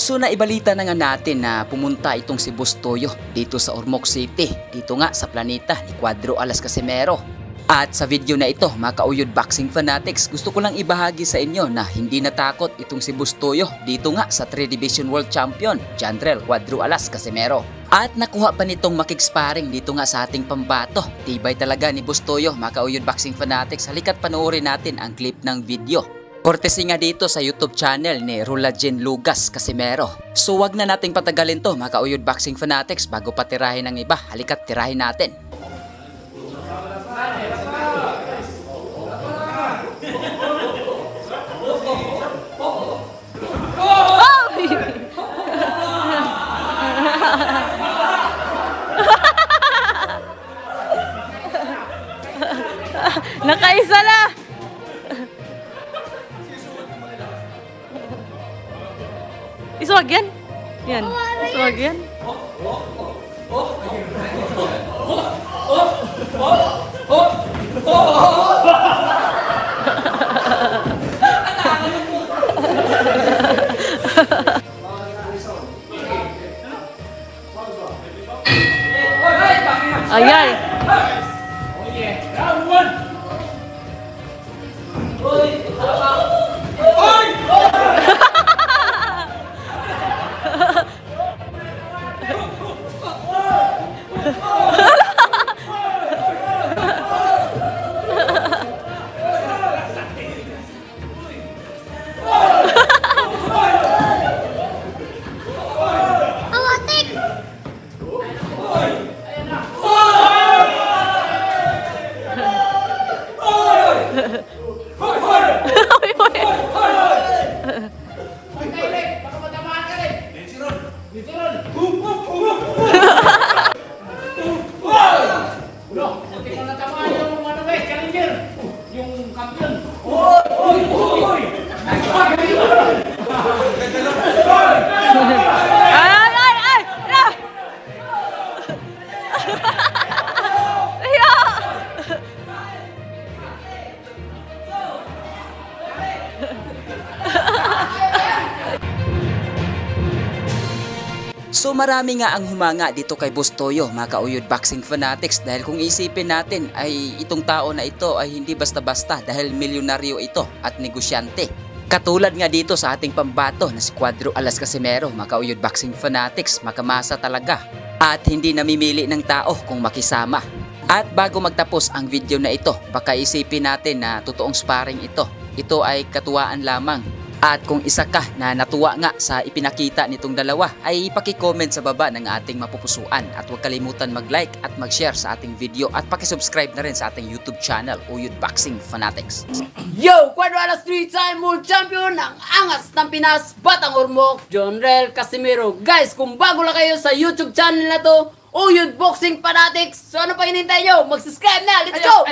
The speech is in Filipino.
So naibalita na nga natin na pumunta itong si Boss Toyo dito sa Ormoc City, dito nga sa planeta ni Cuadro Alas Casimero. At sa video na ito, mga kauyod boxing fanatics, gusto ko lang ibahagi sa inyo na hindi natakot itong si Boss Toyo dito nga sa 3 Division World Champion, Jandrel Cuadro Alas Casimero. At nakuha pa nitong makik-sparring dito nga sa ating pambato. Tibay talaga ni Boss Toyo, mga kauyod boxing fanatics. Halika't panoorin natin ang clip ng video. Courtesy nga dito sa YouTube channel ni Rulajen Lugas Casimero. So wag na nating patagalin to, mga kauyod boxing fanatics, bago pa tirahin ng iba. Halika't tirahin natin. Nakaisa na! Iswag yan? Yan. Iswag yan? Ayan. So marami nga ang humanga dito kay Boss Toyo, mga kauyod boxing fanatics, dahil kung isipin natin ay itong tao na ito ay hindi basta-basta dahil milyonaryo ito at negosyante. Katulad nga dito sa ating pambato na si Cuadro Alas Casimero, mga kauyod boxing fanatics, makamasa talaga at hindi namimili ng tao kung makisama. At bago magtapos ang video na ito, baka isipin natin na totoong sparring ito. Ito ay katuwaan lamang. At kung isa ka na natuwa nga sa ipinakita nitong dalawa, ay paki-comment sa baba ng ating mapupusuan. At huwag kalimutan mag-like at mag-share sa ating video at paki-subscribe na rin sa ating YouTube channel, Uyod Boxing Fanatics. Yo! Cuadro Alas 3-time World Champion ng angas ng Pinas, Batang Ormoc, Jandrel Casimero. Guys, kung bago lang kayo sa YouTube channel na to, Uyod Boxing Fanatics, so ano pa hinintay nyo? Mag-subscribe na! Let's go!